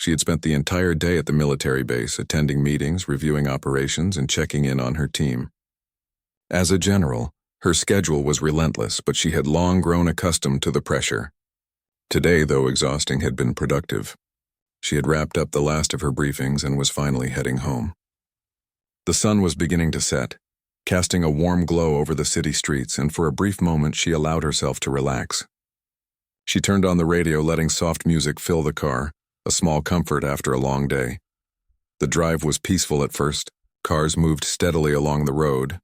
She had spent the entire day at the military base, attending meetings, reviewing operations, and checking in on her team. As a general, her schedule was relentless, but she had long grown accustomed to the pressure. Today, though exhausting, had been productive. She had wrapped up the last of her briefings and was finally heading home. The sun was beginning to set, casting a warm glow over the city streets, and for a brief moment she allowed herself to relax. She turned on the radio, letting soft music fill the car, a small comfort after a long day. The drive was peaceful at first. Cars moved steadily along the road,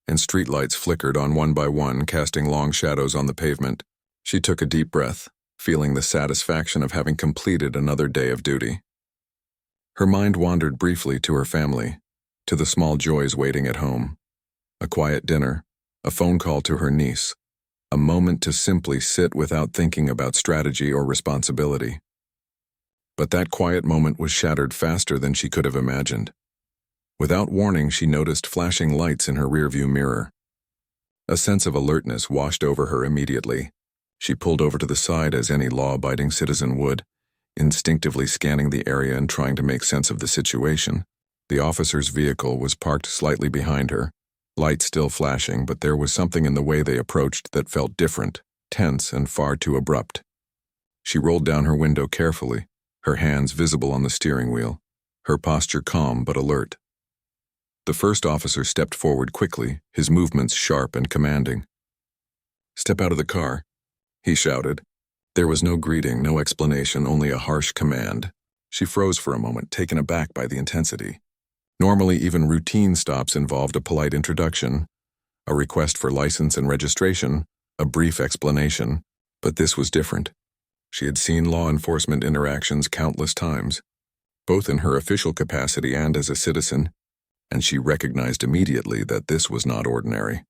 and streetlights flickered on one by one, casting long shadows on the pavement. She took a deep breath, feeling the satisfaction of having completed another day of duty. Her mind wandered briefly to her family, to the small joys waiting at home. A quiet dinner, a phone call to her niece, a moment to simply sit without thinking about strategy or responsibility. But that quiet moment was shattered faster than she could have imagined. Without warning, she noticed flashing lights in her rearview mirror. A sense of alertness washed over her immediately. She pulled over to the side as any law-abiding citizen would, instinctively scanning the area and trying to make sense of the situation. The officer's vehicle was parked slightly behind her, lights still flashing, but there was something in the way they approached that felt different, tense, and far too abrupt. She rolled down her window carefully, her hands visible on the steering wheel, her posture calm but alert. The first officer stepped forward quickly, his movements sharp and commanding. "Step out of the car," he shouted. There was no greeting, no explanation, only a harsh command. She froze for a moment, taken aback by the intensity. Normally, even routine stops involved a polite introduction, a request for license and registration, a brief explanation, but this was different. She had seen law enforcement interactions countless times, both in her official capacity and as a citizen, and she recognized immediately that this was not ordinary.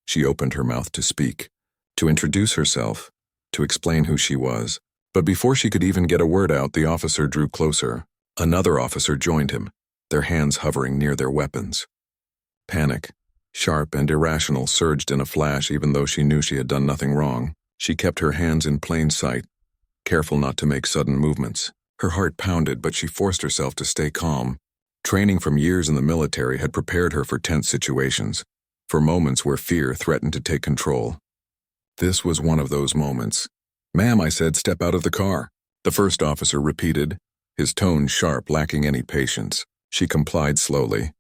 She opened her mouth to speak, to introduce herself, to explain who she was, but before she could even get a word out, the officer drew closer. Another officer joined him, their hands hovering near their weapons. Panic, sharp and irrational, surged in a flash. Even though she knew she had done nothing wrong, she kept her hands in plain sight, careful not to make sudden movements. Her heart pounded, but she forced herself to stay calm. Training from years in the military had prepared her for tense situations, for moments where fear threatened to take control. This was one of those moments. "Ma'am," I said, "step out of the car," the first officer repeated, his tone sharp, lacking any patience. She complied slowly,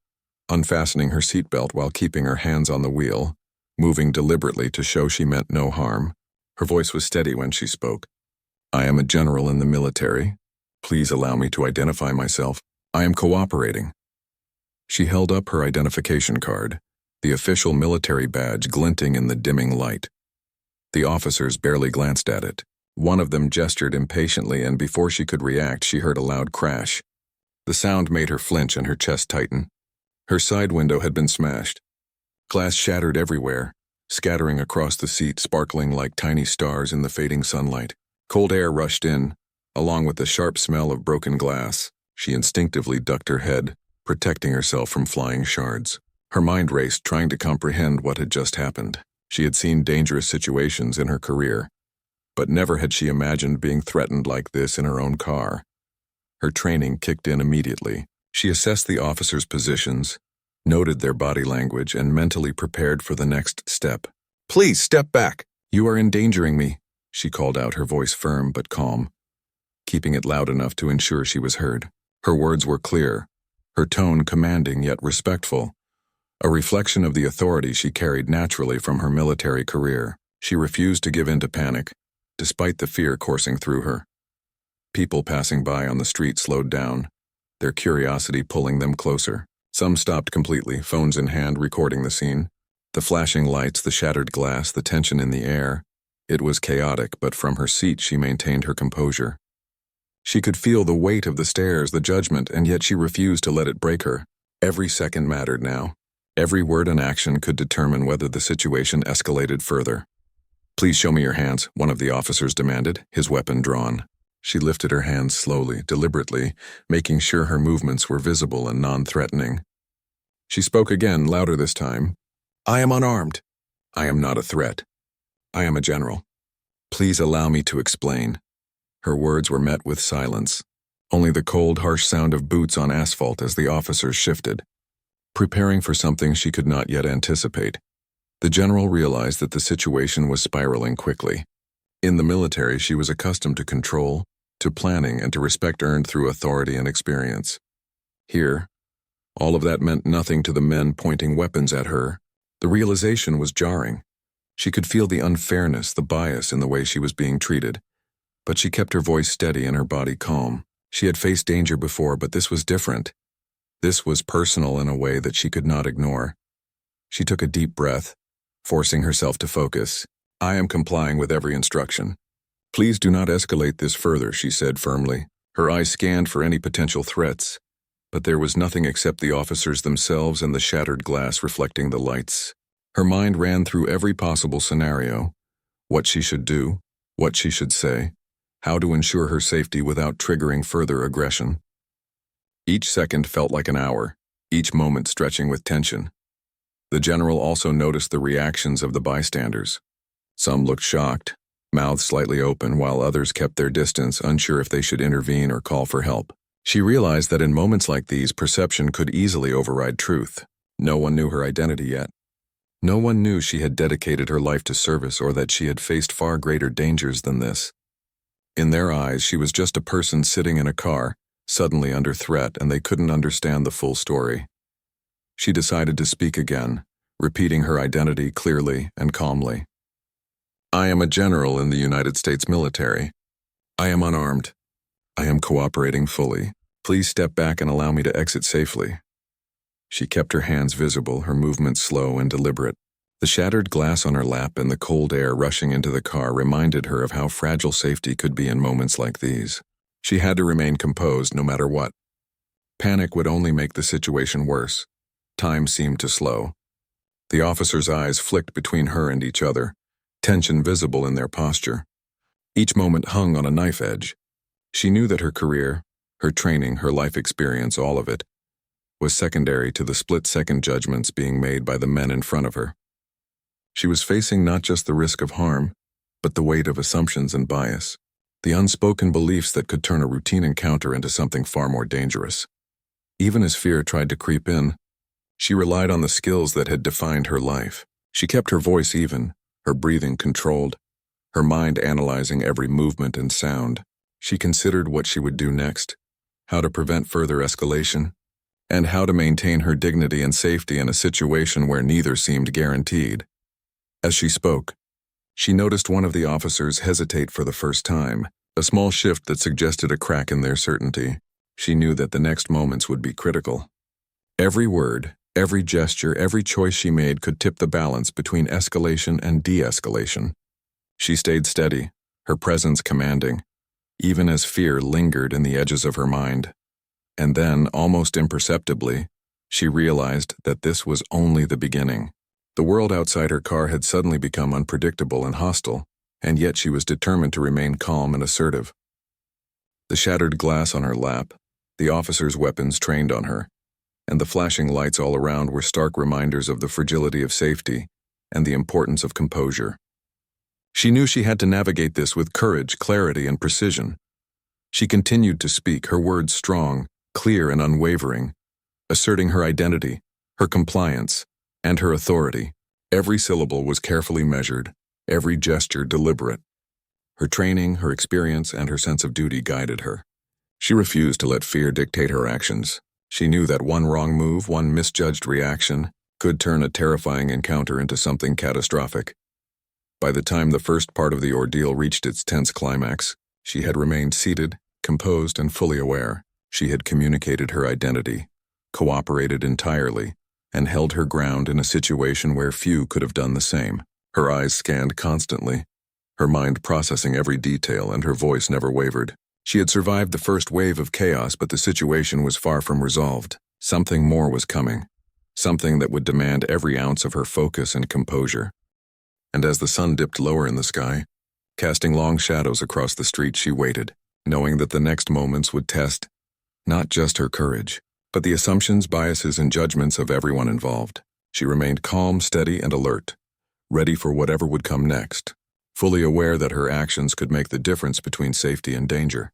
unfastening her seatbelt while keeping her hands on the wheel, moving deliberately to show she meant no harm. Her voice was steady when she spoke. "I am a general in the military. Please allow me to identify myself. I am cooperating." She held up her identification card, the official military badge glinting in the dimming light. The officers barely glanced at it. One of them gestured impatiently, and before she could react, she heard a loud crash. The sound made her flinch and her chest tighten. Her side window had been smashed. Glass shattered everywhere, scattering across the seat, sparkling like tiny stars in the fading sunlight. Cold air rushed in, along with the sharp smell of broken glass. She instinctively ducked her head, protecting herself from flying shards. Her mind raced, trying to comprehend what had just happened. She had seen dangerous situations in her career, but never had she imagined being threatened like this in her own car. Her training kicked in immediately. She assessed the officers' positions, noted their body language, and mentally prepared for the next step. "Please, step back. You are endangering me," she called out, her voice firm but calm, keeping it loud enough to ensure she was heard. Her words were clear, her tone commanding yet respectful, a reflection of the authority she carried naturally from her military career. She refused to give in to panic, despite the fear coursing through her. People passing by on the street slowed down, their curiosity pulling them closer. Some stopped completely, phones in hand, recording the scene. The flashing lights, the shattered glass, the tension in the air. It was chaotic, but from her seat she maintained her composure. She could feel the weight of the stares, the judgment, and yet she refused to let it break her. Every second mattered now. Every word and action could determine whether the situation escalated further. "Please show me your hands," one of the officers demanded, his weapon drawn. She lifted her hands slowly, deliberately, making sure her movements were visible and non-threatening. She spoke again, louder this time. "I am unarmed. I am not a threat. I am a general. Please allow me to explain." Her words were met with silence, only the cold, harsh sound of boots on asphalt as the officers shifted, preparing for something she could not yet anticipate. The general realized that the situation was spiraling quickly. In the military, she was accustomed to control, to planning, and to respect earned through authority and experience. Here, all of that meant nothing to the men pointing weapons at her. The realization was jarring. She could feel the unfairness, the bias in the way she was being treated. But she kept her voice steady and her body calm. She had faced danger before, but this was different. This was personal in a way that she could not ignore. She took a deep breath, forcing herself to focus. "I am complying with every instruction. Please do not escalate this further," she said firmly. Her eyes scanned for any potential threats, but there was nothing except the officers themselves and the shattered glass reflecting the lights. Her mind ran through every possible scenario: what she should do, what she should say, how to ensure her safety without triggering further aggression. Each second felt like an hour, each moment stretching with tension. The general also noticed the reactions of the bystanders. Some looked shocked, mouths slightly open, while others kept their distance, unsure if they should intervene or call for help. She realized that in moments like these, perception could easily override truth. No one knew her identity yet. No one knew she had dedicated her life to service or that she had faced far greater dangers than this. In their eyes, she was just a person sitting in a car, suddenly under threat, and they couldn't understand the full story. She decided to speak again, repeating her identity clearly and calmly. "I am a general in the United States military. I am unarmed. I am cooperating fully. Please step back and allow me to exit safely." She kept her hands visible, her movements slow and deliberate. The shattered glass on her lap and the cold air rushing into the car reminded her of how fragile safety could be in moments like these. She had to remain composed no matter what. Panic would only make the situation worse. Time seemed to slow. The officers' eyes flicked between her and each other, tension visible in their posture. Each moment hung on a knife edge. She knew that her career, her training, her life experience, all of it, was secondary to the split-second judgments being made by the men in front of her. She was facing not just the risk of harm, but the weight of assumptions and bias, the unspoken beliefs that could turn a routine encounter into something far more dangerous. Even as fear tried to creep in, she relied on the skills that had defined her life. She kept her voice even, her breathing controlled, her mind analyzing every movement and sound. She considered what she would do next, how to prevent further escalation, and how to maintain her dignity and safety in a situation where neither seemed guaranteed. As she spoke, she noticed one of the officers hesitate for the first time, a small shift that suggested a crack in their certainty. She knew that the next moments would be critical. Every word, every gesture, every choice she made could tip the balance between escalation and de-escalation. She stayed steady, her presence commanding, even as fear lingered in the edges of her mind. And then, almost imperceptibly, she realized that this was only the beginning. The world outside her car had suddenly become unpredictable and hostile, and yet she was determined to remain calm and assertive. The shattered glass on her lap, the officers' weapons trained on her, and the flashing lights all around were stark reminders of the fragility of safety and the importance of composure. She knew she had to navigate this with courage, clarity, and precision. She continued to speak, her words strong, clear, and unwavering, asserting her identity, her compliance, and her authority. Every syllable was carefully measured, every gesture deliberate. Her training, her experience, and her sense of duty guided her. She refused to let fear dictate her actions. She knew that one wrong move, one misjudged reaction, could turn a terrifying encounter into something catastrophic. By the time the first part of the ordeal reached its tense climax, she had remained seated, composed, and fully aware. She had communicated her identity, cooperated entirely, and held her ground in a situation where few could have done the same. Her eyes scanned constantly, her mind processing every detail, and her voice never wavered. She had survived the first wave of chaos, but the situation was far from resolved. Something more was coming, something that would demand every ounce of her focus and composure. And as the sun dipped lower in the sky, casting long shadows across the street, she waited, knowing that the next moments would test not just her courage, but the assumptions, biases, and judgments of everyone involved. She remained calm, steady, and alert, ready for whatever would come next, fully aware that her actions could make the difference between safety and danger.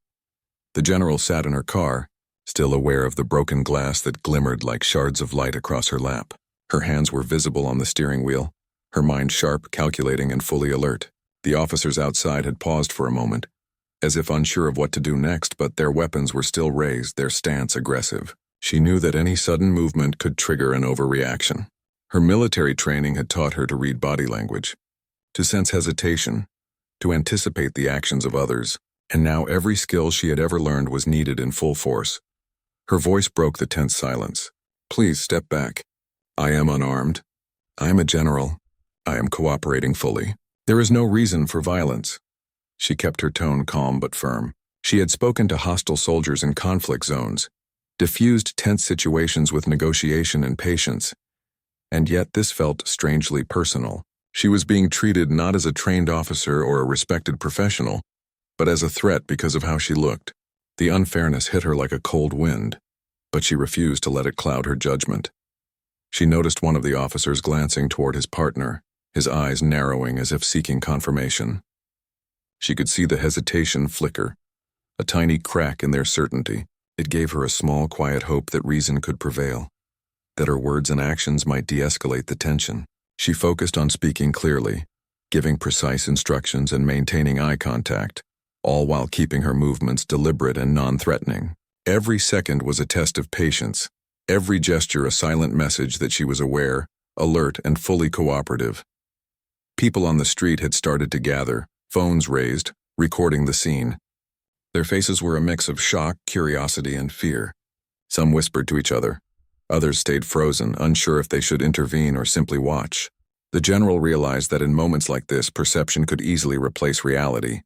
The general sat in her car, still aware of the broken glass that glimmered like shards of light across her lap. Her hands were visible on the steering wheel, her mind sharp, calculating, and fully alert. The officers outside had paused for a moment, as if unsure of what to do next, but their weapons were still raised, their stance aggressive. She knew that any sudden movement could trigger an overreaction. Her military training had taught her to read body language, to sense hesitation, to anticipate the actions of others, and now every skill she had ever learned was needed in full force. Her voice broke the tense silence. "Please step back. I am unarmed. I am a general. I am cooperating fully. There is no reason for violence." She kept her tone calm but firm. She had spoken to hostile soldiers in conflict zones, diffused tense situations with negotiation and patience, and yet this felt strangely personal. She was being treated not as a trained officer or a respected professional, but as a threat because of how she looked. The unfairness hit her like a cold wind, but she refused to let it cloud her judgment. She noticed one of the officers glancing toward his partner, his eyes narrowing as if seeking confirmation. She could see the hesitation flicker, a tiny crack in their certainty. It gave her a small, quiet hope that reason could prevail, that her words and actions might de-escalate the tension. She focused on speaking clearly, giving precise instructions and maintaining eye contact, all while keeping her movements deliberate and non-threatening. Every second was a test of patience, every gesture a silent message that she was aware, alert, and fully cooperative. People on the street had started to gather, phones raised, recording the scene. Their faces were a mix of shock, curiosity, and fear. Some whispered to each other. Others stayed frozen, unsure if they should intervene or simply watch. The general realized that in moments like this, perception could easily replace reality.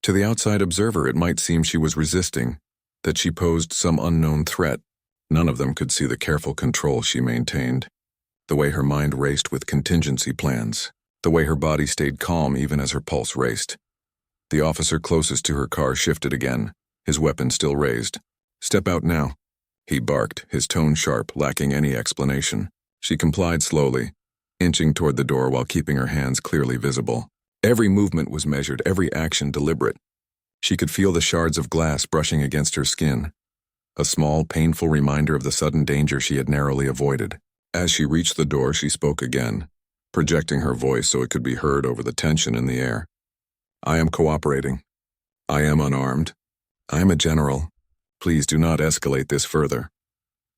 To the outside observer, it might seem she was resisting, that she posed some unknown threat. None of them could see the careful control she maintained, the way her mind raced with contingency plans, the way her body stayed calm even as her pulse raced. The officer closest to her car shifted again, his weapon still raised. "Step out now," he barked, his tone sharp, lacking any explanation. She complied slowly, inching toward the door while keeping her hands clearly visible. Every movement was measured, every action deliberate. She could feel the shards of glass brushing against her skin, a small, painful reminder of the sudden danger she had narrowly avoided. As she reached the door, she spoke again, projecting her voice so it could be heard over the tension in the air. "I am cooperating. I am unarmed. I am a general. Please do not escalate this further."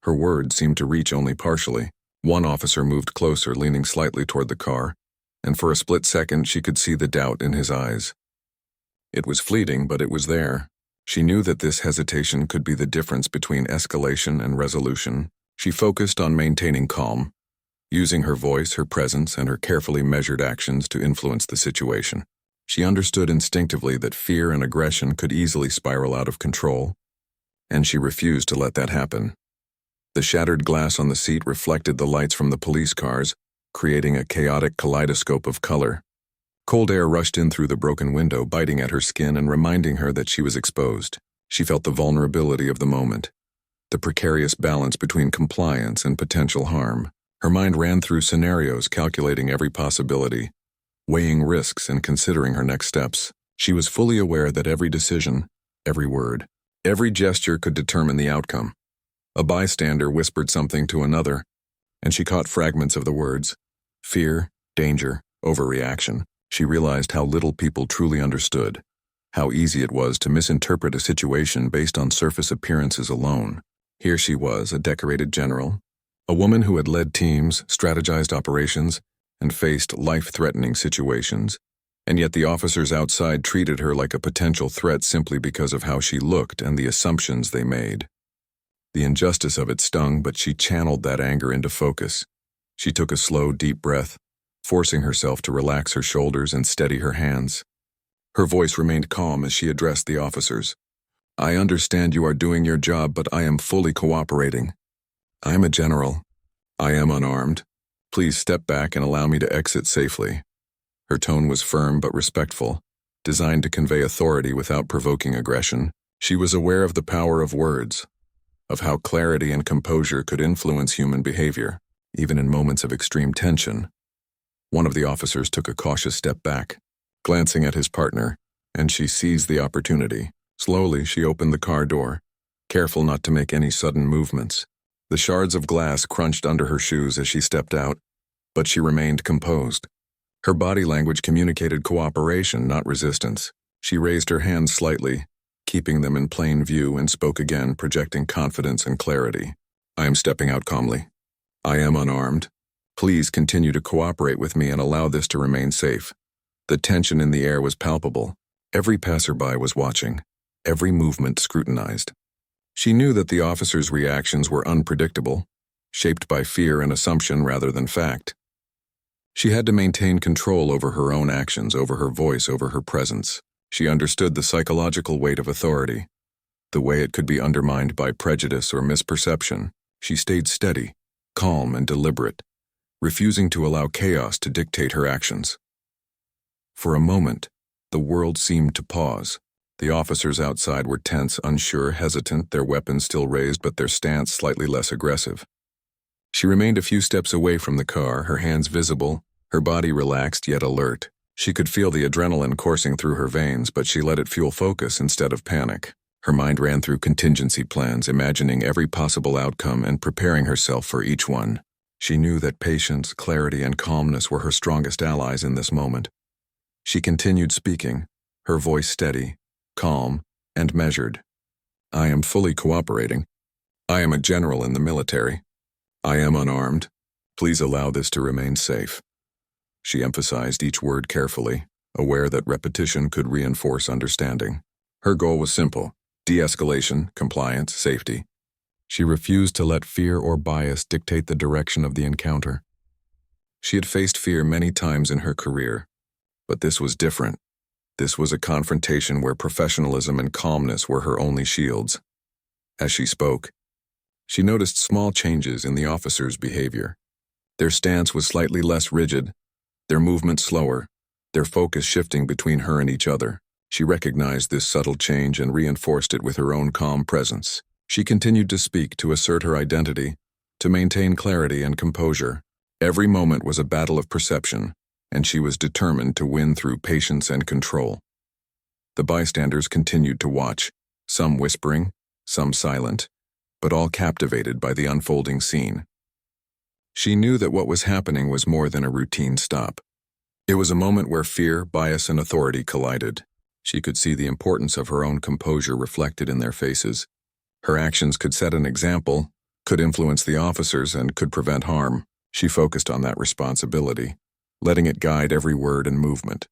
Her words seemed to reach only partially. One officer moved closer, leaning slightly toward the car, and for a split second she could see the doubt in his eyes. It was fleeting, but it was there. She knew that this hesitation could be the difference between escalation and resolution. She focused on maintaining calm, using her voice, her presence, and her carefully measured actions to influence the situation. She understood instinctively that fear and aggression could easily spiral out of control, and she refused to let that happen. The shattered glass on the seat reflected the lights from the police cars, creating a chaotic kaleidoscope of color. Cold air rushed in through the broken window, biting at her skin and reminding her that she was exposed. She felt the vulnerability of the moment, the precarious balance between compliance and potential harm. Her mind ran through scenarios, calculating every possibility, weighing risks and considering her next steps. She was fully aware that every decision, every word, every gesture could determine the outcome. A bystander whispered something to another, and she caught fragments of the words. Fear, danger, overreaction. She realized how little people truly understood, how easy it was to misinterpret a situation based on surface appearances alone. Here she was, a decorated general, a woman who had led teams, strategized operations, and faced life-threatening situations, and yet the officers outside treated her like a potential threat simply because of how she looked and the assumptions they made. The injustice of it stung, but she channeled that anger into focus. She took a slow, deep breath, forcing herself to relax her shoulders and steady her hands. Her voice remained calm as she addressed the officers. "I understand you are doing your job, but I am fully cooperating. I am a general. I am unarmed. Please step back and allow me to exit safely." Her tone was firm but respectful, designed to convey authority without provoking aggression. She was aware of the power of words, of how clarity and composure could influence human behavior, even in moments of extreme tension. One of the officers took a cautious step back, glancing at his partner, and she seized the opportunity. Slowly, she opened the car door, careful not to make any sudden movements. The shards of glass crunched under her shoes as she stepped out, but she remained composed. Her body language communicated cooperation, not resistance. She raised her hands slightly, keeping them in plain view, and spoke again, projecting confidence and clarity. I am stepping out calmly. I am unarmed. Please continue to cooperate with me and allow this to remain safe. The tension in the air was palpable. Every passerby was watching, every movement scrutinized. She knew that the officer's reactions were unpredictable, shaped by fear and assumption rather than fact. She had to maintain control over her own actions, over her voice, over her presence. She understood the psychological weight of authority, the way it could be undermined by prejudice or misperception. She stayed steady, calm and deliberate, refusing to allow chaos to dictate her actions. For a moment, the world seemed to pause. The officers outside were tense, unsure, hesitant, their weapons still raised but their stance slightly less aggressive. She remained a few steps away from the car, her hands visible, her body relaxed yet alert. She could feel the adrenaline coursing through her veins, but she let it fuel focus instead of panic. Her mind ran through contingency plans, imagining every possible outcome and preparing herself for each one. She knew that patience, clarity, and calmness were her strongest allies in this moment. She continued speaking, her voice steady, calm, and measured. I am fully cooperating. I am a general in the military. I am unarmed. Please allow this to remain safe. She emphasized each word carefully, aware that repetition could reinforce understanding. Her goal was simple: de-escalation, compliance, safety. She refused to let fear or bias dictate the direction of the encounter. She had faced fear many times in her career, but this was different. This was a confrontation where professionalism and calmness were her only shields. As she spoke, she noticed small changes in the officers' behavior. Their stance was slightly less rigid, their movement slower, their focus shifting between her and each other. She recognized this subtle change and reinforced it with her own calm presence. She continued to speak, to assert her identity, to maintain clarity and composure. Every moment was a battle of perception, and she was determined to win through patience and control. The bystanders continued to watch, some whispering, some silent, but all captivated by the unfolding scene. She knew that what was happening was more than a routine stop. It was a moment where fear, bias, and authority collided. She could see the importance of her own composure reflected in their faces. Her actions could set an example, could influence the officers, and could prevent harm. She focused on that responsibility, letting it guide every word and movement.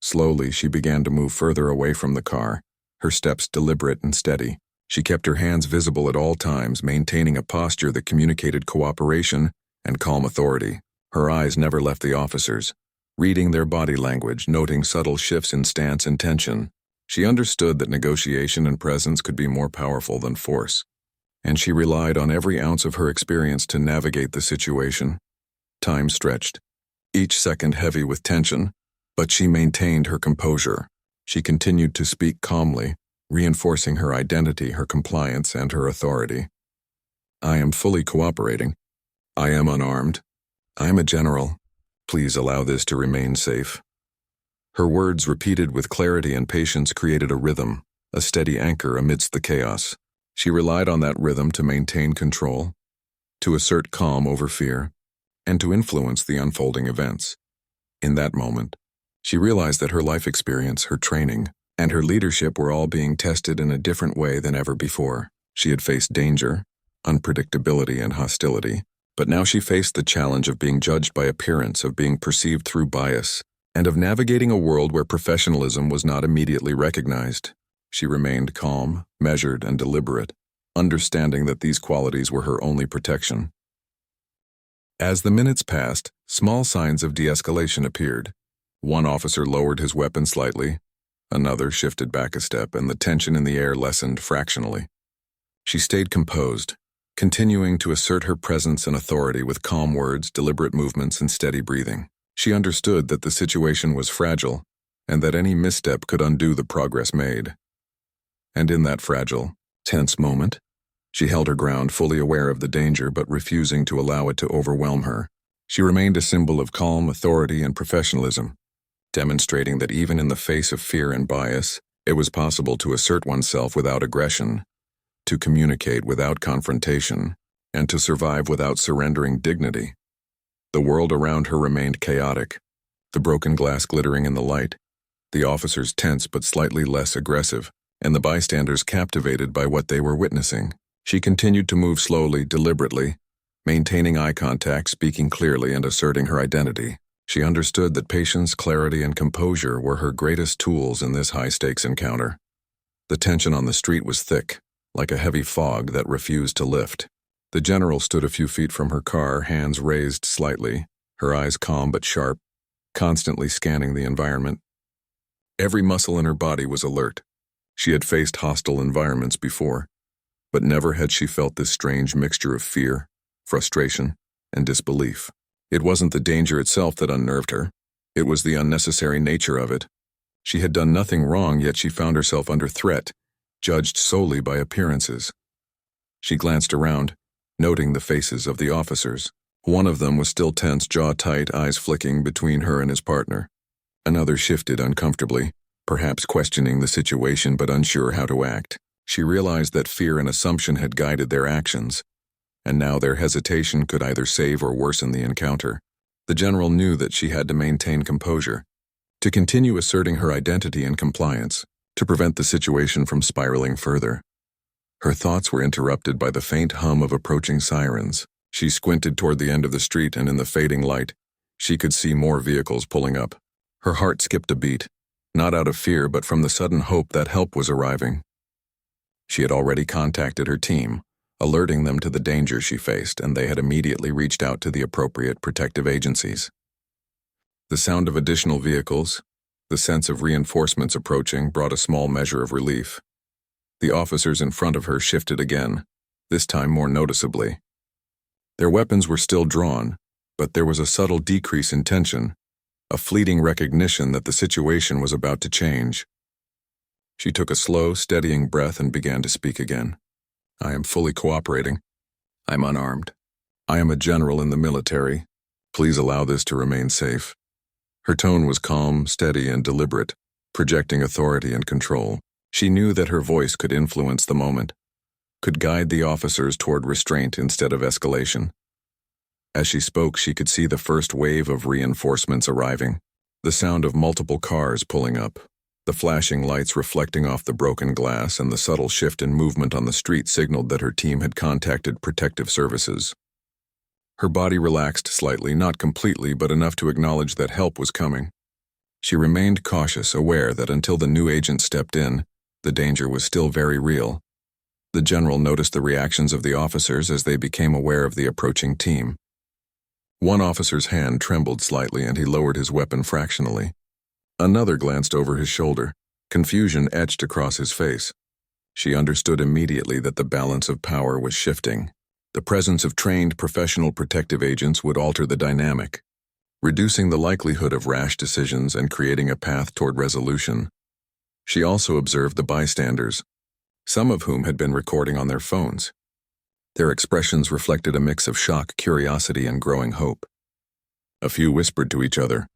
Slowly, she began to move further away from the car, her steps deliberate and steady. She kept her hands visible at all times, maintaining a posture that communicated cooperation and calm authority. Her eyes never left the officers, reading their body language, noting subtle shifts in stance and tension. She understood that negotiation and presence could be more powerful than force, and she relied on every ounce of her experience to navigate the situation. Time stretched, each second heavy with tension, but she maintained her composure. She continued to speak calmly, reinforcing her identity, her compliance, and her authority. I am fully cooperating. I am unarmed. I am a general. Please allow this to remain safe. Her words, repeated with clarity and patience, created a rhythm, a steady anchor amidst the chaos. She relied on that rhythm to maintain control, to assert calm over fear, and to influence the unfolding events. In that moment, she realized that her life experience, her training, and her leadership were all being tested in a different way than ever before. She had faced danger, unpredictability, and hostility, but now she faced the challenge of being judged by appearance, of being perceived through bias, and of navigating a world where professionalism was not immediately recognized. She remained calm, measured, and deliberate, understanding that these qualities were her only protection. As the minutes passed, small signs of de-escalation appeared. One officer lowered his weapon slightly, another shifted back a step, and the tension in the air lessened fractionally. She stayed composed, continuing to assert her presence and authority with calm words, deliberate movements, and steady breathing. She understood that the situation was fragile, and that any misstep could undo the progress made. And in that fragile, tense moment, she held her ground, fully aware of the danger but refusing to allow it to overwhelm her. She remained a symbol of calm, authority, and professionalism, demonstrating that even in the face of fear and bias, It was possible to assert oneself without aggression, to communicate without confrontation, and to survive without surrendering dignity. The world around her remained chaotic, the broken glass glittering in the light, the officers tense but slightly less aggressive, and the bystanders captivated by what they were witnessing. She continued to move slowly, deliberately, maintaining eye contact, speaking clearly, and asserting her identity. She understood that patience, clarity, and composure were her greatest tools in this high-stakes encounter. The tension on the street was thick, like a heavy fog that refused to lift. The general stood a few feet from her car, hands raised slightly, her eyes calm but sharp, constantly scanning the environment. Every muscle in her body was alert. She had faced hostile environments before, but never had she felt this strange mixture of fear, frustration, and disbelief. It wasn't the danger itself that unnerved her. It was the unnecessary nature of it. She had done nothing wrong, yet she found herself under threat, judged solely by appearances. She glanced around, noting the faces of the officers. One of them was still tense, jaw tight, eyes flicking between her and his partner. Another shifted uncomfortably, perhaps questioning the situation but unsure how to act. She realized that fear and assumption had guided their actions, and now their hesitation could either save or worsen the encounter. The general knew that she had to maintain composure, to continue asserting her identity and compliance, to prevent the situation from spiraling further. Her thoughts were interrupted by the faint hum of approaching sirens. She squinted toward the end of the street, and in the fading light, she could see more vehicles pulling up. Her heart skipped a beat, not out of fear but from the sudden hope that help was arriving. She had already contacted her team, alerting them to the danger she faced, and they had immediately reached out to the appropriate protective agencies. The sound of additional vehicles, the sense of reinforcements approaching, brought a small measure of relief. The officers in front of her shifted again, this time more noticeably. Their weapons were still drawn, but there was a subtle decrease in tension, a fleeting recognition that the situation was about to change. She took a slow, steadying breath and began to speak again. "I am fully cooperating. I'm unarmed. I am a general in the military. Please allow this to remain safe." Her tone was calm, steady, and deliberate, projecting authority and control. She knew that her voice could influence the moment, could guide the officers toward restraint instead of escalation. As she spoke, she could see the first wave of reinforcements arriving, the sound of multiple cars pulling up, the flashing lights reflecting off the broken glass, and the subtle shift in movement on the street signaled that her team had contacted protective services. Her body relaxed slightly, not completely, but enough to acknowledge that help was coming. She remained cautious, aware that until the new agent stepped in, the danger was still very real. The general noticed the reactions of the officers as they became aware of the approaching team. One officer's hand trembled slightly and he lowered his weapon fractionally. Another glanced over his shoulder, confusion etched across his face. She understood immediately that the balance of power was shifting. The presence of trained professional protective agents would alter the dynamic, reducing the likelihood of rash decisions and creating a path toward resolution. She also observed the bystanders, some of whom had been recording on their phones. Their expressions reflected a mix of shock, curiosity, and growing hope. A few whispered to each other,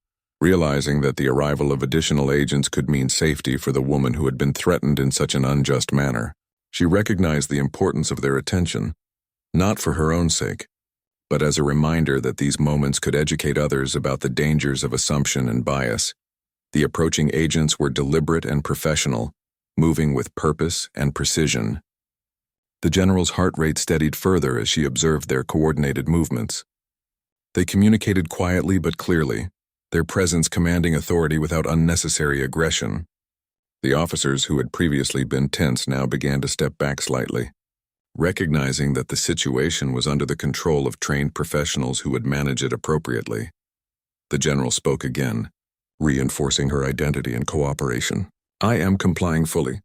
realizing that the arrival of additional agents could mean safety for the woman who had been threatened in such an unjust manner. She recognized the importance of their attention, not for her own sake, but as a reminder that these moments could educate others about the dangers of assumption and bias. The approaching agents were deliberate and professional, moving with purpose and precision. The general's heart rate steadied further as she observed their coordinated movements. They communicated quietly but clearly, their presence commanding authority without unnecessary aggression. The officers who had previously been tense now began to step back slightly, recognizing that the situation was under the control of trained professionals who would manage it appropriately. The general spoke again, reinforcing her identity and cooperation. "I am complying fully.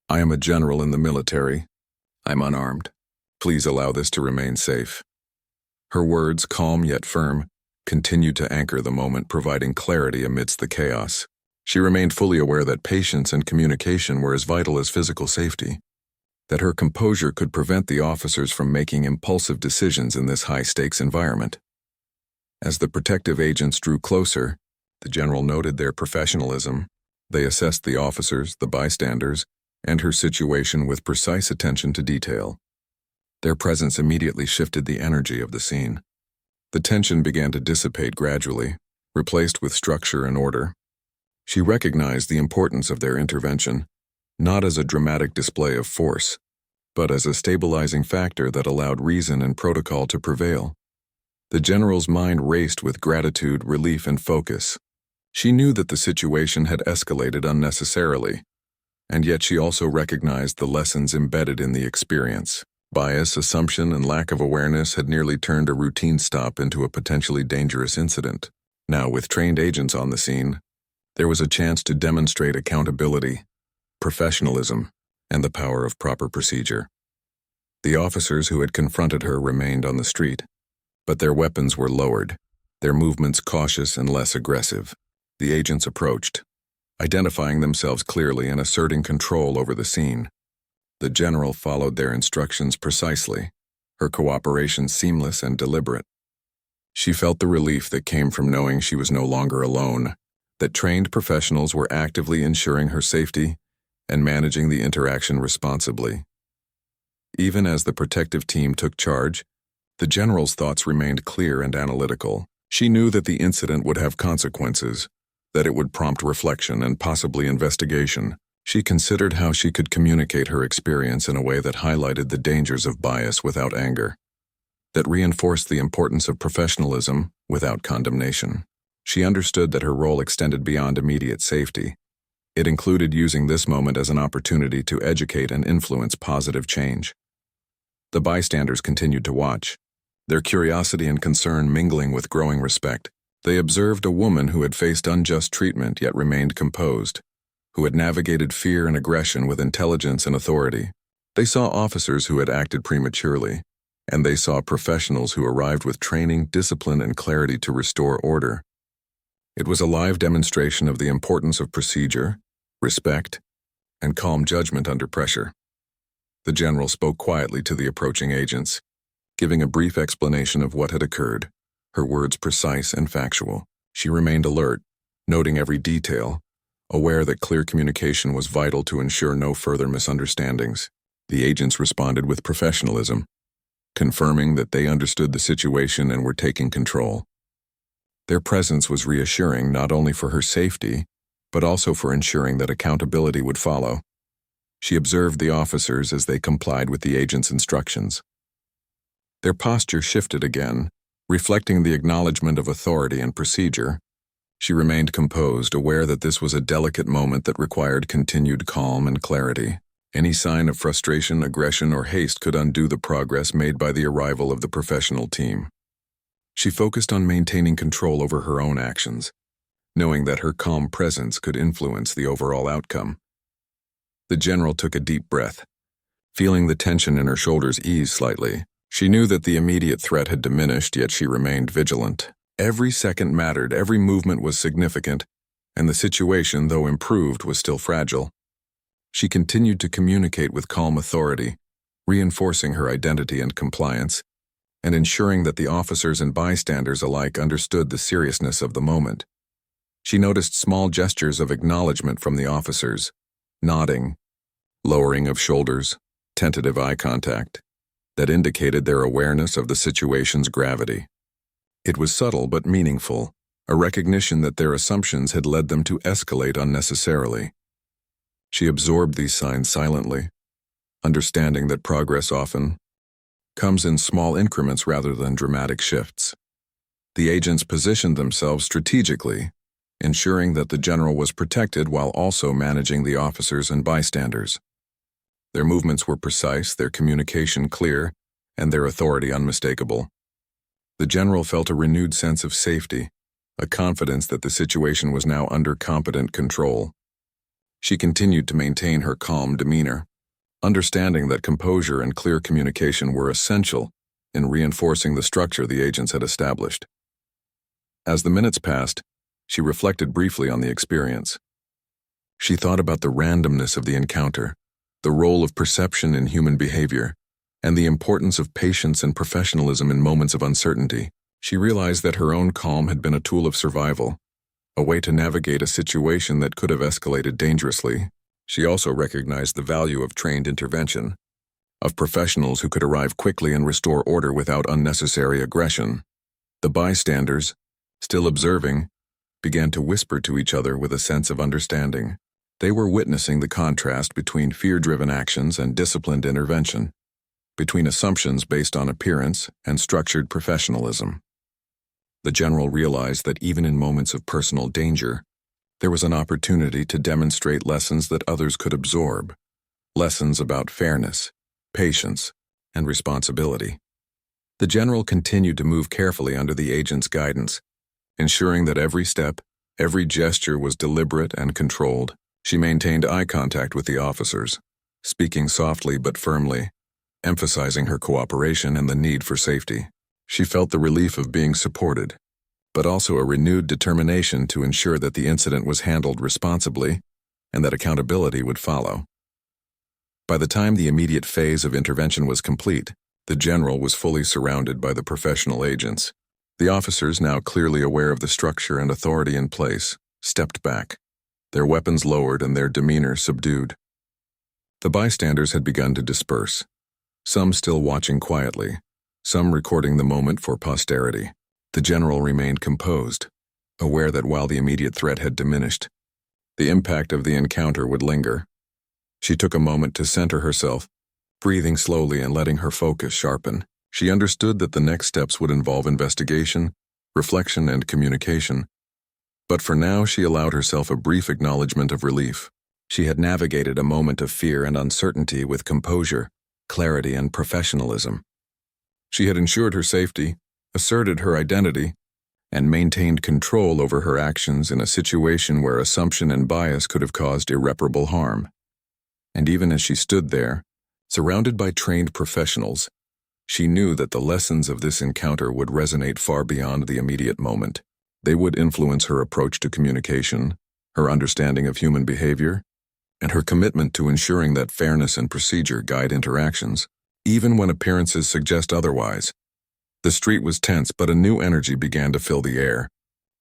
I am a general in the military. I'm unarmed. Please allow this to remain safe." Her words, calm yet firm, continued to anchor the moment, providing clarity amidst the chaos. She remained fully aware that patience and communication were as vital as physical safety, that her composure could prevent the officers from making impulsive decisions in this high-stakes environment. As the protective agents drew closer, the general noted their professionalism, They assessed the officers, the bystanders, and her situation with precise attention to detail. Their presence immediately shifted the energy of the scene. The tension began to dissipate gradually, replaced with structure and order. She recognized the importance of their intervention, not as a dramatic display of force, but as a stabilizing factor that allowed reason and protocol to prevail. The general's mind raced with gratitude, relief, and focus. She knew that the situation had escalated unnecessarily, and yet she also recognized the lessons embedded in the experience. Bias, assumption, and lack of awareness had nearly turned a routine stop into a potentially dangerous incident. Now, with trained agents on the scene, there was a chance to demonstrate accountability, professionalism, and the power of proper procedure. The officers who had confronted her remained on the street, but their weapons were lowered, their movements cautious and less aggressive. The agents approached, identifying themselves clearly and asserting control over the scene. The general followed their instructions precisely, her cooperation seamless and deliberate. She felt the relief that came from knowing she was no longer alone, that trained professionals were actively ensuring her safety and managing the interaction responsibly. Even as the protective team took charge, the general's thoughts remained clear and analytical. She knew that the incident would have consequences, that it would prompt reflection and possibly investigation. She considered how she could communicate her experience in a way that highlighted the dangers of bias without anger, that reinforced the importance of professionalism without condemnation. She understood that her role extended beyond immediate safety. It included using this moment as an opportunity to educate and influence positive change. The bystanders continued to watch, their curiosity and concern mingling with growing respect. They observed a woman who had faced unjust treatment yet remained composed, who had navigated fear and aggression with intelligence and authority. They saw officers who had acted prematurely, and they saw professionals who arrived with training, discipline, and clarity to restore order. It was a live demonstration of the importance of procedure, respect, and calm judgment under pressure. The general spoke quietly to the approaching agents, giving a brief explanation of what had occurred, her words precise and factual. She remained alert, noting every detail, aware that clear communication was vital to ensure no further misunderstandings. The agents responded with professionalism, confirming that they understood the situation and were taking control. Their presence was reassuring not only for her safety, but also for ensuring that accountability would follow. She observed the officers as they complied with the agent's instructions. Their posture shifted again, reflecting the acknowledgement of authority and procedure. She remained composed, aware that this was a delicate moment that required continued calm and clarity. Any sign of frustration, aggression, or haste could undo the progress made by the arrival of the professional team. She focused on maintaining control over her own actions, knowing that her calm presence could influence the overall outcome. The general took a deep breath, feeling the tension in her shoulders ease slightly. She knew that the immediate threat had diminished, yet she remained vigilant. Every second mattered, every movement was significant, and the situation, though improved, was still fragile. She continued to communicate with calm authority, reinforcing her identity and compliance, and ensuring that the officers and bystanders alike understood the seriousness of the moment. She noticed small gestures of acknowledgement from the officers, nodding, lowering of shoulders, tentative eye contact, that indicated their awareness of the situation's gravity. It was subtle but meaningful, a recognition that their assumptions had led them to escalate unnecessarily. She absorbed these signs silently, understanding that progress often comes in small increments rather than dramatic shifts. The agents positioned themselves strategically, ensuring that the general was protected while also managing the officers and bystanders. Their movements were precise, their communication clear, and their authority unmistakable. The general felt a renewed sense of safety, a confidence that the situation was now under competent control. She continued to maintain her calm demeanor, understanding that composure and clear communication were essential in reinforcing the structure the agents had established. As the minutes passed, she reflected briefly on the experience. She thought about the randomness of the encounter, the role of perception in human behavior, and the importance of patience and professionalism in moments of uncertainty. She realized that her own calm had been a tool of survival, a way to navigate a situation that could have escalated dangerously. She also recognized the value of trained intervention, of professionals who could arrive quickly and restore order without unnecessary aggression. The bystanders, still observing, began to whisper to each other with a sense of understanding. They were witnessing the contrast between fear-driven actions and disciplined intervention, between assumptions based on appearance and structured professionalism. The general realized that even in moments of personal danger, there was an opportunity to demonstrate lessons that others could absorb, lessons about fairness, patience, and responsibility. The general continued to move carefully under the agent's guidance, ensuring that every step, every gesture was deliberate and controlled. She maintained eye contact with the officers, speaking softly but firmly, emphasizing her cooperation and the need for safety. She felt the relief of being supported, but also a renewed determination to ensure that the incident was handled responsibly and that accountability would follow. By the time the immediate phase of intervention was complete, the general was fully surrounded by the professional agents. The officers, now clearly aware of the structure and authority in place, stepped back, their weapons lowered and their demeanor subdued. The bystanders had begun to disperse, some still watching quietly, some recording the moment for posterity. The general remained composed, aware that while the immediate threat had diminished, the impact of the encounter would linger. She took a moment to center herself, breathing slowly and letting her focus sharpen. She understood that the next steps would involve investigation, reflection, and communication. But for now, she allowed herself a brief acknowledgement of relief. She had navigated a moment of fear and uncertainty with composure, clarity, and professionalism. She had ensured her safety, asserted her identity, and maintained control over her actions in a situation where assumption and bias could have caused irreparable harm. And even as she stood there, surrounded by trained professionals, she knew that the lessons of this encounter would resonate far beyond the immediate moment. They would influence her approach to communication, her understanding of human behavior, and her commitment to ensuring that fairness and procedure guide interactions, even when appearances suggest otherwise. The street was tense, but a new energy began to fill the air.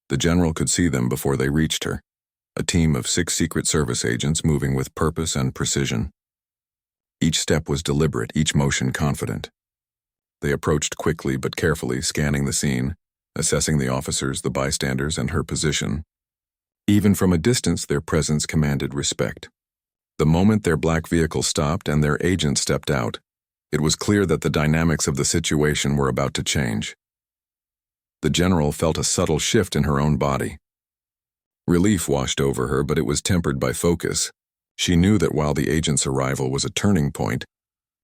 The general could see them before they reached her, a team of 6 Secret Service agents moving with purpose and precision. Each step was deliberate, each motion confident. They approached quickly but carefully, scanning the scene, assessing the officers, the bystanders, and her position. Even from a distance, their presence commanded respect. The moment their black vehicle stopped and their agent stepped out, it was clear that the dynamics of the situation were about to change. The general felt a subtle shift in her own body. Relief washed over her, but it was tempered by focus. She knew that while the agent's arrival was a turning point,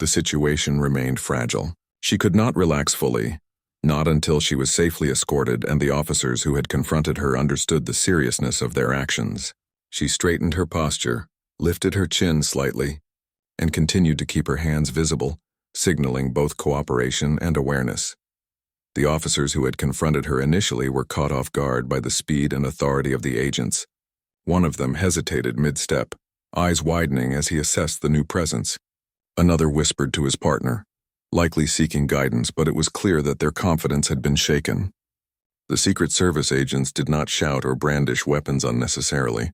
the situation remained fragile. She could not relax fully, not until she was safely escorted and the officers who had confronted her understood the seriousness of their actions. She straightened her posture, lifted her chin slightly, and continued to keep her hands visible, signaling both cooperation and awareness. The officers who had confronted her initially were caught off guard by the speed and authority of the agents. One of them hesitated mid-step, eyes widening as he assessed the new presence. Another whispered to his partner, likely seeking guidance, but it was clear that their confidence had been shaken. The Secret Service agents did not shout or brandish weapons unnecessarily.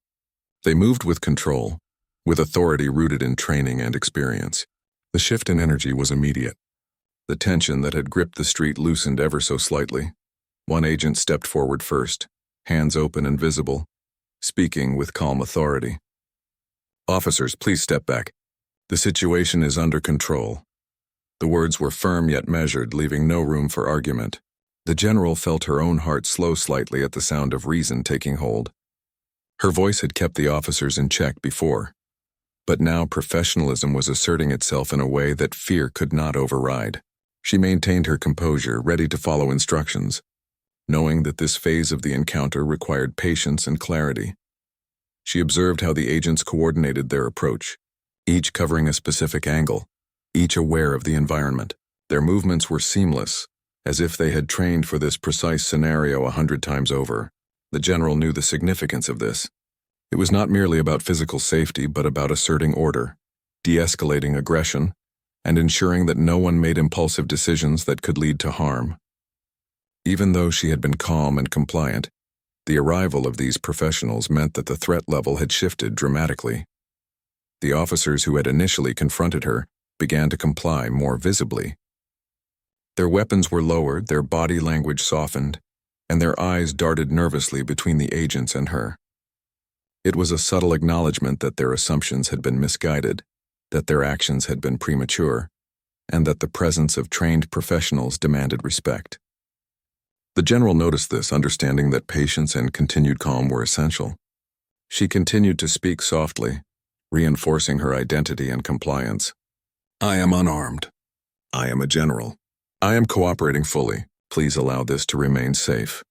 They moved with control, with authority rooted in training and experience. The shift in energy was immediate. The tension that had gripped the street loosened ever so slightly. One agent stepped forward first, hands open and visible, speaking with calm authority. "Officers, please step back. The situation is under control." The words were firm yet measured, leaving no room for argument. The general felt her own heart slow slightly at the sound of reason taking hold. Her voice had kept the officers in check before, but now professionalism was asserting itself in a way that fear could not override. She maintained her composure, ready to follow instructions, knowing that this phase of the encounter required patience and clarity. She observed how the agents coordinated their approach, each covering a specific angle, each aware of the environment. Their movements were seamless, as if they had trained for this precise scenario 100 times over. The general knew the significance of this. It was not merely about physical safety, but about asserting order, de-escalating aggression, and ensuring that no one made impulsive decisions that could lead to harm. Even though she had been calm and compliant, The arrival of these professionals meant that the threat level had shifted dramatically. The officers who had initially confronted her began to comply more visibly. Their weapons were lowered, their body language softened, and their eyes darted nervously between the agents and her. It was a subtle acknowledgement that their assumptions had been misguided, that their actions had been premature, and that the presence of trained professionals demanded respect. The general noticed this, understanding that patience and continued calm were essential. She continued to speak softly, reinforcing her identity and compliance. "I am unarmed. I am a general. I am cooperating fully. Please allow this to remain safe."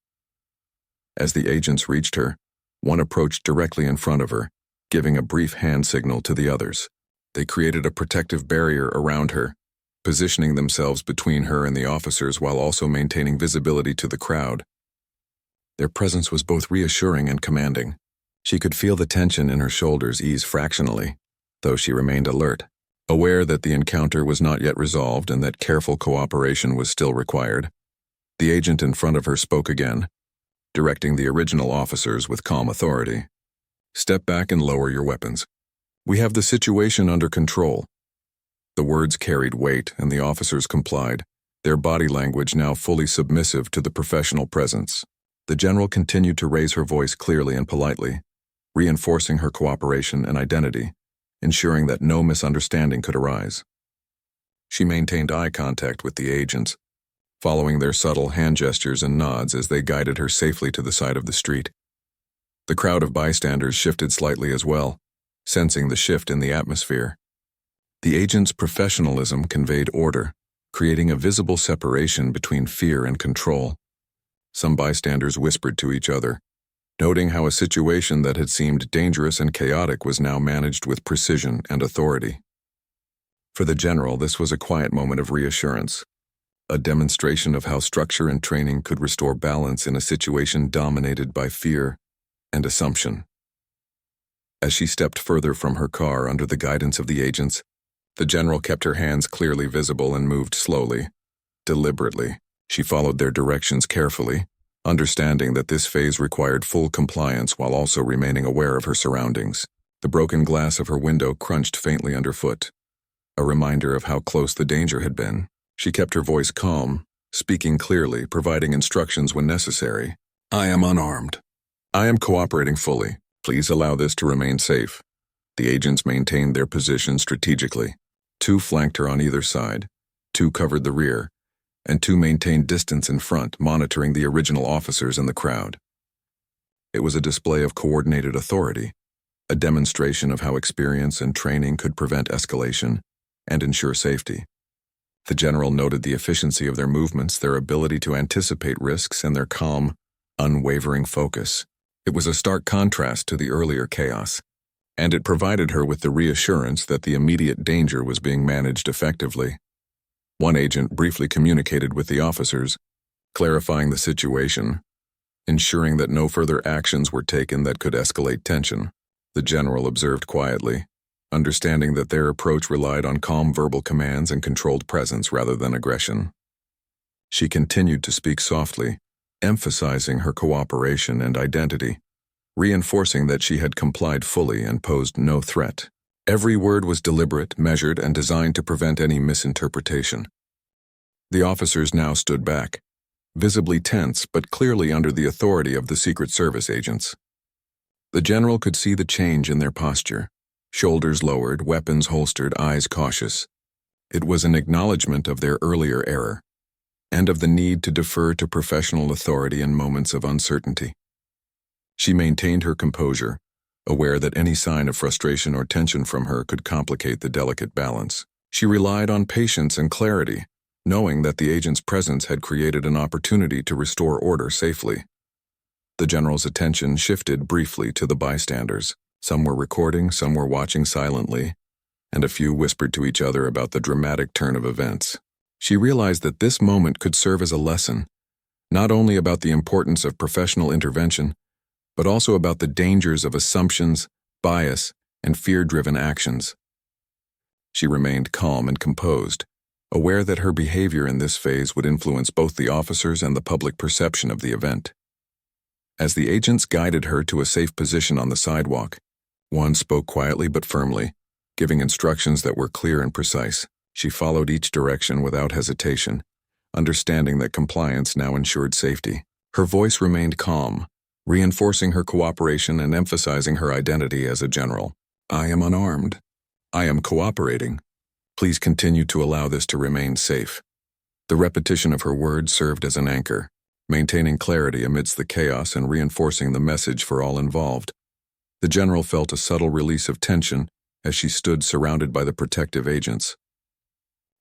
As the agents reached her, one approached directly in front of her, giving a brief hand signal to the others. They created a protective barrier around her, positioning themselves between her and the officers while also maintaining visibility to the crowd. Their presence was both reassuring and commanding. She could feel the tension in her shoulders ease fractionally, though she remained alert, aware that the encounter was not yet resolved and that careful cooperation was still required. The agent in front of her spoke again, directing the original officers with calm authority. "Step back and lower your weapons. We have the situation under control." The words carried weight, and the officers complied, their body language now fully submissive to the professional presence. The general continued to raise her voice clearly and politely, reinforcing her cooperation and identity, ensuring that no misunderstanding could arise. She maintained eye contact with the agents, following their subtle hand gestures and nods as they guided her safely to the side of the street. The crowd of bystanders shifted slightly as well, sensing the shift in the atmosphere. The agent's professionalism conveyed order, creating a visible separation between fear and control. Some bystanders whispered to each other, noting how a situation that had seemed dangerous and chaotic was now managed with precision and authority. For the general, this was a quiet moment of reassurance, a demonstration of how structure and training could restore balance in a situation dominated by fear and assumption. As she stepped further from her car under the guidance of the agents, the general kept her hands clearly visible and moved slowly, deliberately. She followed their directions carefully, understanding that this phase required full compliance while also remaining aware of her surroundings. The broken glass of her window crunched faintly underfoot, a reminder of how close the danger had been. She kept her voice calm, speaking clearly, providing instructions when necessary. "I am unarmed. I am cooperating fully. Please allow this to remain safe." The agents maintained their position strategically. 2 flanked her on either side, 2 covered the rear, and 2 maintained distance in front, monitoring the original officers in the crowd. It was a display of coordinated authority, a demonstration of how experience and training could prevent escalation and ensure safety. The general noted the efficiency of their movements, their ability to anticipate risks, and their calm, unwavering focus. It was a stark contrast to the earlier chaos, and it provided her with the reassurance that the immediate danger was being managed effectively. One agent briefly communicated with the officers, clarifying the situation, ensuring that no further actions were taken that could escalate tension. The general observed quietly, understanding that their approach relied on calm verbal commands and controlled presence rather than aggression. She continued to speak softly, emphasizing her cooperation and identity, reinforcing that she had complied fully and posed no threat. Every word was deliberate, measured, and designed to prevent any misinterpretation. The officers now stood back, visibly tense but clearly under the authority of the Secret Service agents. The general could see the change in their posture, shoulders lowered, weapons holstered, eyes cautious. It was an acknowledgement of their earlier error, and of the need to defer to professional authority in moments of uncertainty. She maintained her composure, aware that any sign of frustration or tension from her could complicate the delicate balance. She relied on patience and clarity, knowing that the agent's presence had created an opportunity to restore order safely. The general's attention shifted briefly to the bystanders. Some were recording, some were watching silently, and a few whispered to each other about the dramatic turn of events. She realized that this moment could serve as a lesson, not only about the importance of professional intervention, but also about the dangers of assumptions, bias, and fear-driven actions. She remained calm and composed, aware that her behavior in this phase would influence both the officers and the public perception of the event. As the agents guided her to a safe position on the sidewalk, one spoke quietly but firmly, giving instructions that were clear and precise. She followed each direction without hesitation, understanding that compliance now ensured safety. Her voice remained calm, reinforcing her cooperation and emphasizing her identity as a general. "I am unarmed. I am cooperating. Please continue to allow this to remain safe." The repetition of her words served as an anchor, maintaining clarity amidst the chaos and reinforcing the message for all involved. The general felt a subtle release of tension as she stood surrounded by the protective agents.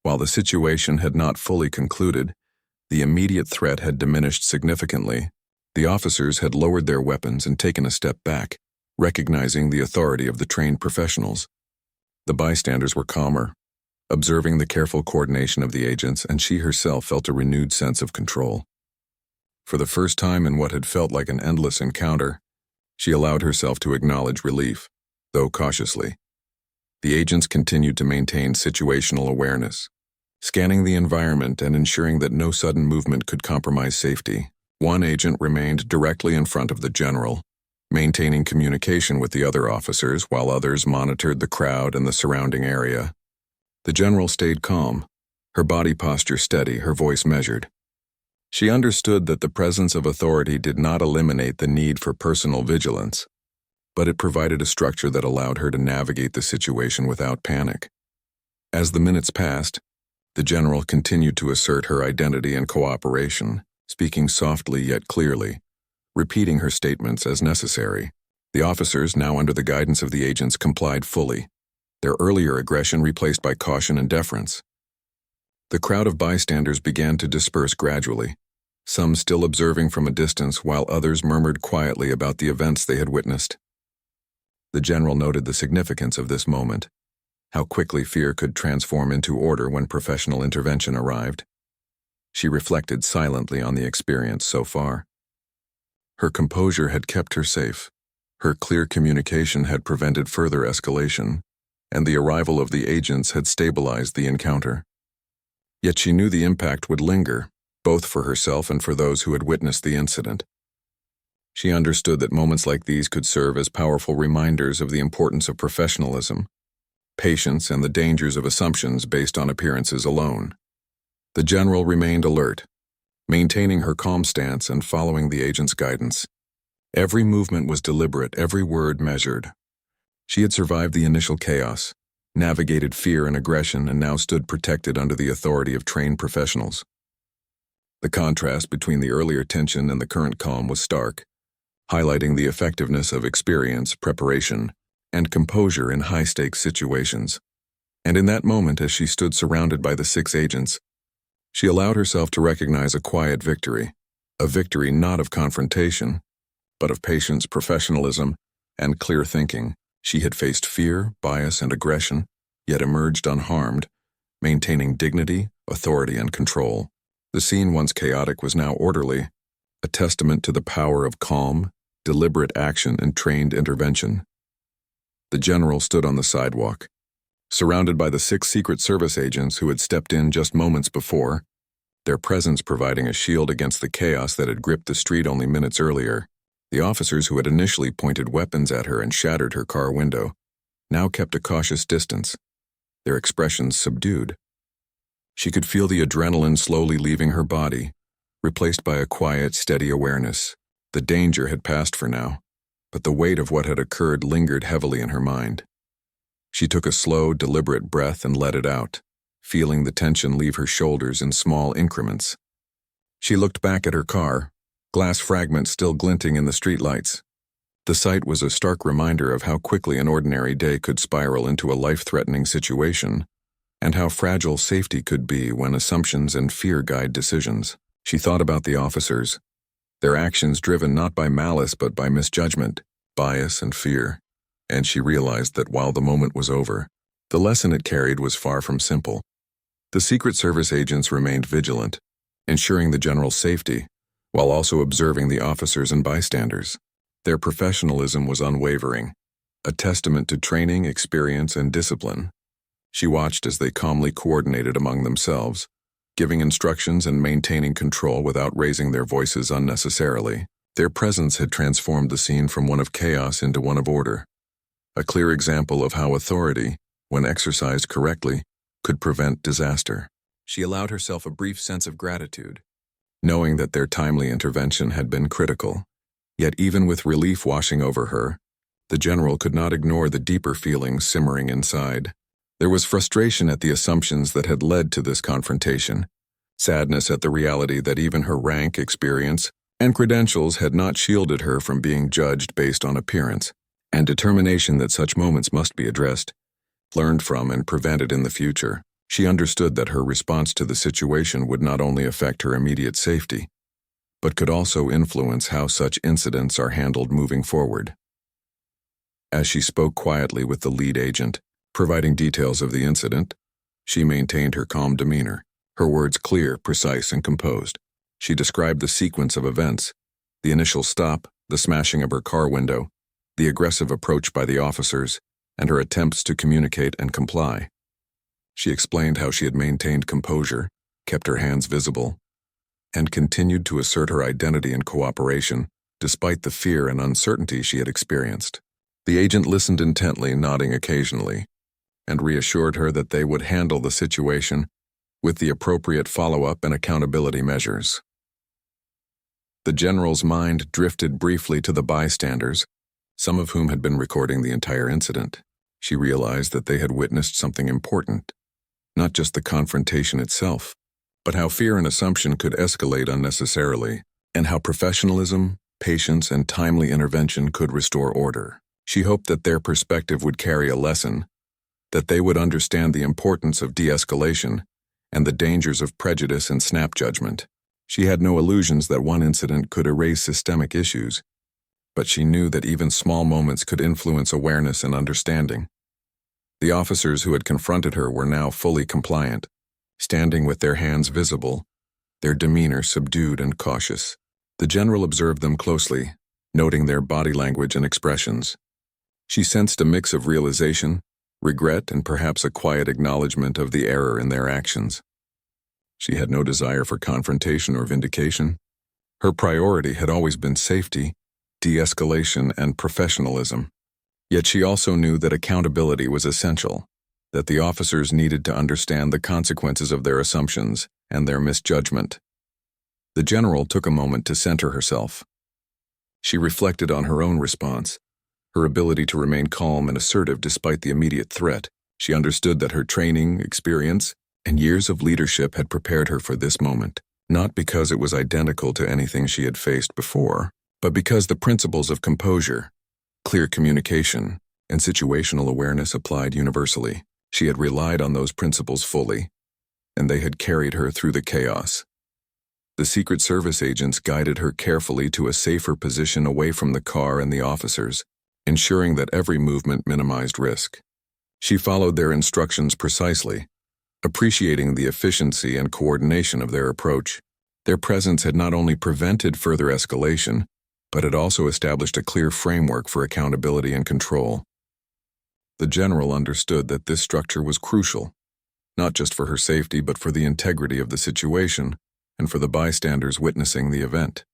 While the situation had not fully concluded, the immediate threat had diminished significantly. The officers had lowered their weapons and taken a step back, recognizing the authority of the trained professionals. The bystanders were calmer, observing the careful coordination of the agents, and she herself felt a renewed sense of control. For the first time in what had felt like an endless encounter, she allowed herself to acknowledge relief, though cautiously. The agents continued to maintain situational awareness, scanning the environment and ensuring that no sudden movement could compromise safety. One agent remained directly in front of the general, maintaining communication with the other officers while others monitored the crowd and the surrounding area. The general stayed calm, her body posture steady, her voice measured. She understood that the presence of authority did not eliminate the need for personal vigilance, but it provided a structure that allowed her to navigate the situation without panic. As the minutes passed, the general continued to assert her identity and cooperation, speaking softly yet clearly, repeating her statements as necessary. The officers, now under the guidance of the agents, complied fully, their earlier aggression replaced by caution and deference. The crowd of bystanders began to disperse gradually, some still observing from a distance while others murmured quietly about the events they had witnessed. The general noted the significance of this moment, how quickly fear could transform into order when professional intervention arrived. She reflected silently on the experience so far. Her composure had kept her safe, her clear communication had prevented further escalation, and the arrival of the agents had stabilized the encounter. Yet she knew the impact would linger, both for herself and for those who had witnessed the incident. She understood that moments like these could serve as powerful reminders of the importance of professionalism, patience, and the dangers of assumptions based on appearances alone. The general remained alert, maintaining her calm stance and following the agent's guidance. Every movement was deliberate, every word measured. She had survived the initial chaos, navigated fear and aggression, and now stood protected under the authority of trained professionals. The contrast between the earlier tension and the current calm was stark, highlighting the effectiveness of experience, preparation, and composure in high-stakes situations. And in that moment, as she stood surrounded by the 6 agents, she allowed herself to recognize a quiet victory, a victory not of confrontation, but of patience, professionalism, and clear thinking. She had faced fear, bias, and aggression, yet emerged unharmed, maintaining dignity, authority, and control. The scene, once chaotic, was now orderly, a testament to the power of calm, deliberate action and trained intervention. The general stood on the sidewalk, surrounded by the 6 Secret Service agents who had stepped in just moments before, their presence providing a shield against the chaos that had gripped the street only minutes earlier. The officers who had initially pointed weapons at her and shattered her car window now kept a cautious distance, their expressions subdued. She could feel the adrenaline slowly leaving her body, replaced by a quiet, steady awareness. The danger had passed for now, but the weight of what had occurred lingered heavily in her mind. She took a slow, deliberate breath and let it out, feeling the tension leave her shoulders in small increments. She looked back at her car, glass fragments still glinting in the streetlights. The sight was a stark reminder of how quickly an ordinary day could spiral into a life-threatening situation, and how fragile safety could be when assumptions and fear guide decisions. She thought about the officers, their actions driven not by malice but by misjudgment, bias, and fear, and she realized that while the moment was over, the lesson it carried was far from simple. The Secret Service agents remained vigilant, ensuring the general's safety, while also observing the officers and bystanders. Their professionalism was unwavering, a testament to training, experience, and discipline. She watched as they calmly coordinated among themselves, giving instructions and maintaining control without raising their voices unnecessarily. Their presence had transformed the scene from one of chaos into one of order, a clear example of how authority, when exercised correctly, could prevent disaster. She allowed herself a brief sense of gratitude, knowing that their timely intervention had been critical. Yet even with relief washing over her, the general could not ignore the deeper feelings simmering inside. There was frustration at the assumptions that had led to this confrontation, sadness at the reality that even her rank, experience, and credentials had not shielded her from being judged based on appearance, and determination that such moments must be addressed, learned from, and prevented in the future. She understood that her response to the situation would not only affect her immediate safety, but could also influence how such incidents are handled moving forward. As she spoke quietly with the lead agent, providing details of the incident, she maintained her calm demeanor, her words clear, precise, and composed. She described the sequence of events, the initial stop, the smashing of her car window, the aggressive approach by the officers, and her attempts to communicate and comply. She explained how she had maintained composure, kept her hands visible, and continued to assert her identity and cooperation, despite the fear and uncertainty she had experienced. The agent listened intently, nodding occasionally, and reassured her that they would handle the situation with the appropriate follow-up and accountability measures. The general's mind drifted briefly to the bystanders, some of whom had been recording the entire incident. She realized that they had witnessed something important, not just the confrontation itself, but how fear and assumption could escalate unnecessarily, and how professionalism, patience, and timely intervention could restore order. She hoped that their perspective would carry a lesson, that they would understand the importance of de-escalation and the dangers of prejudice and snap judgment. She had no illusions that one incident could erase systemic issues, but she knew that even small moments could influence awareness and understanding. The officers who had confronted her were now fully compliant, standing with their hands visible, their demeanor subdued and cautious. The general observed them closely, noting their body language and expressions. She sensed a mix of realization, regret, and perhaps a quiet acknowledgement of the error in their actions. She had no desire for confrontation or vindication. Her priority had always been safety, de-escalation, and professionalism. Yet she also knew that accountability was essential, that the officers needed to understand the consequences of their assumptions and their misjudgment. The general took a moment to center herself. She reflected on her own response, her ability to remain calm and assertive despite the immediate threat. She understood that her training, experience, and years of leadership had prepared her for this moment, not because it was identical to anything she had faced before, but because the principles of composure, clear communication, and situational awareness applied universally. She had relied on those principles fully, and they had carried her through the chaos. The Secret Service agents guided her carefully to a safer position away from the car and the officers, ensuring that every movement minimized risk. She followed their instructions precisely, appreciating the efficiency and coordination of their approach. Their presence had not only prevented further escalation, but it also established a clear framework for accountability and control. The general understood that this structure was crucial, not just for her safety but for the integrity of the situation and for the bystanders witnessing the event.